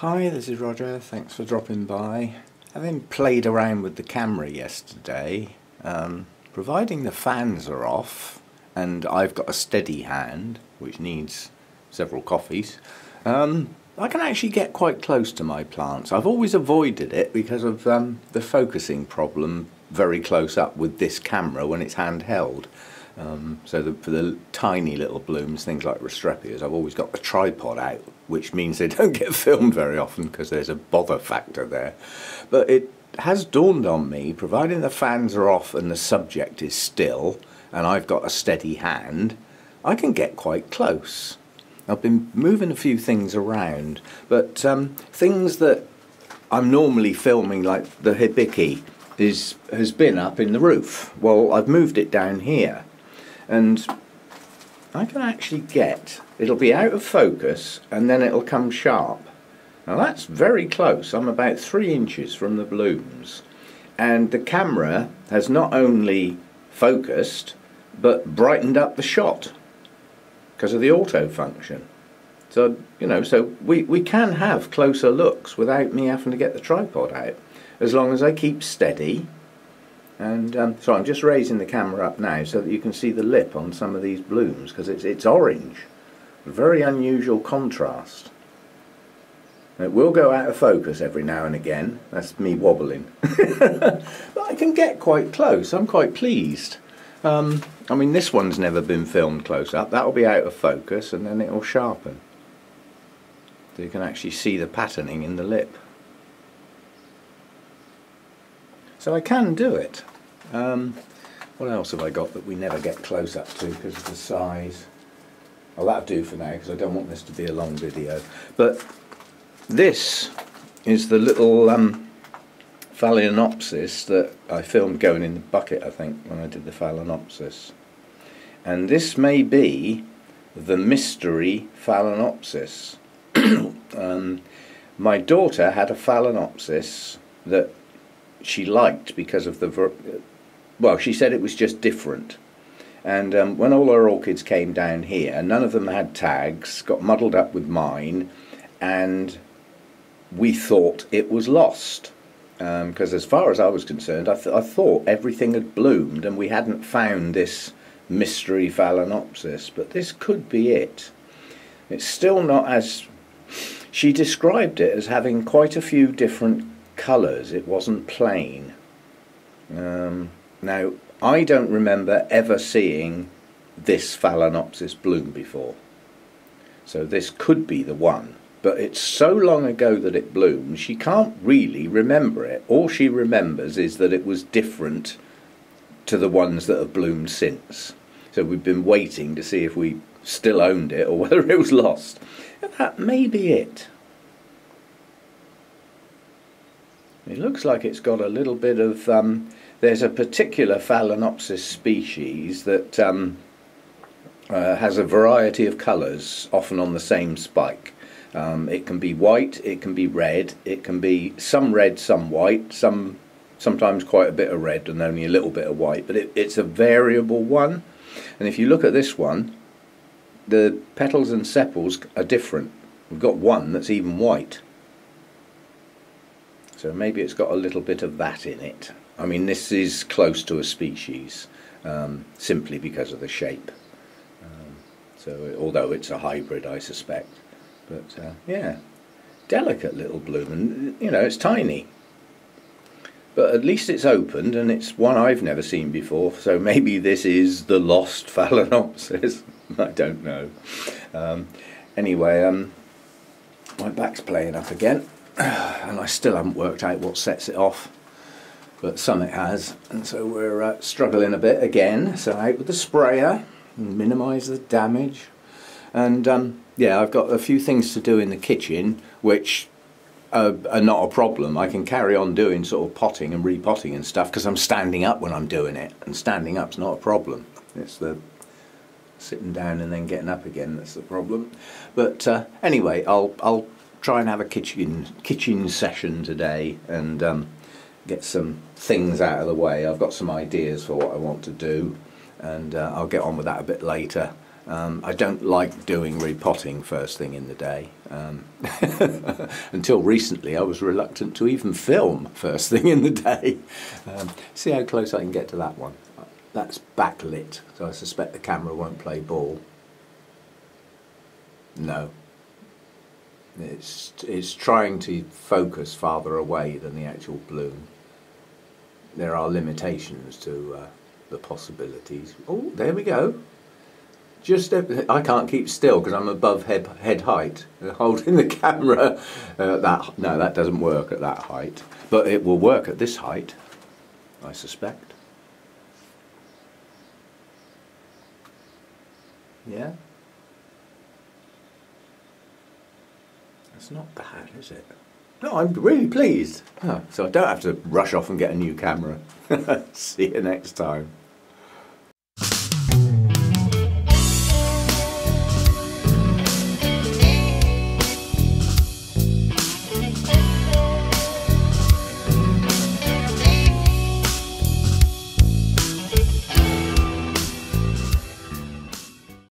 Hi, this is Roger. Thanks for dropping by. Having played around with the camera yesterday, providing the fans are off and I've got a steady hand, which needs several coffees, I can actually get quite close to my plants. I've always avoided it because of the focusing problem very close up with this camera when it's handheld. For the tiny little blooms, things like Restrepias, I've always got the tripod out, which means they don't get filmed very often because there's a bother factor there. But it has dawned on me, providing the fans are off and the subject is still, and I've got a steady hand, I can get quite close. I've been moving a few things around, but things that I'm normally filming, like the hibiki, has been up in the roof. Well, I've moved it down here. And I can actually it'll be out of focus and then it'll come sharp. Now that's very close. I'm about 3 inches from the blooms. And the camera has not only focused, but brightened up the shot because of the auto function. So, so we can have closer looks without me having to get the tripod out, as long as I keep steady. And so I'm just raising the camera up now so that you can see the lip on some of these blooms, because it's orange. A very unusual contrast. It will go out of focus every now and again. That's me wobbling. But I can get quite close. I'm quite pleased. I mean, this one's never been filmed close up. That'll be out of focus and then it'll sharpen. So you can actually see the patterning in the lip. So I can do it. What else have I got that we never get close up to because of the size? Well, that'll do for now because I don't want this to be a long video. But this is the little Phalaenopsis that I filmed going in the bucket, I think, when I did the Phalaenopsis. And this may be the mystery Phalaenopsis. My daughter had a Phalaenopsis that she liked because of well, she said it was just different. And when all her orchids came down here, none of them had tags, got muddled up with mine, and we thought it was lost. Because as far as I was concerned, I thought everything had bloomed and we hadn't found this mystery Phalaenopsis, but this could be it. It's still not as... She described it as having quite a few different colours. It wasn't plain. Now, I don't remember ever seeing this Phalaenopsis bloom before. So this could be the one. But it's so long ago that it bloomed, she can't really remember it. All she remembers is that it was different to the ones that have bloomed since. So we've been waiting to see if we still owned it or whether it was lost. And that may be it. It looks like it's got a little bit of... there's a particular Phalaenopsis species that has a variety of colours, often on the same spike. It can be white, it can be red, it can be some red, some white, sometimes quite a bit of red and only a little bit of white, but it's a variable one. And if you look at this one, the petals and sepals are different. We've got one that's even white. So maybe it's got a little bit of that in it. I mean, this is close to a species, simply because of the shape. Although it's a hybrid, I suspect. But yeah, delicate little bloom, and it's tiny. But at least it's opened, and it's one I've never seen before, so maybe this is the lost Phalaenopsis. I don't know. Anyway, my back's playing up again, and I still haven't worked out what sets it off, but some it has, and so we're struggling a bit again. So out with the sprayer and minimise the damage. And yeah, I've got a few things to do in the kitchen which are not a problem. I can carry on doing sort of potting and repotting and stuff because I'm standing up when I'm doing it, and standing up's not a problem. It's the sitting down and then getting up again that's the problem. But anyway, I'll try and have a kitchen session today and get some things out of the way. I've got some ideas for what I want to do, and I'll get on with that a bit later. I don't like doing repotting first thing in the day. Until recently I was reluctant to even film first thing in the day. See how close I can get to that one. That's backlit, so I suspect the camera won't play ball. No. It's trying to focus farther away than the actual bloom. There are limitations to the possibilities. Oh, there we go. Just I can't keep still because I'm above head height, holding the camera. No, that doesn't work at that height, but it will work at this height, I suspect. Yeah. It's not bad, is it? No, I'm really pleased. Oh, so I don't have to rush off and get a new camera. See you next time.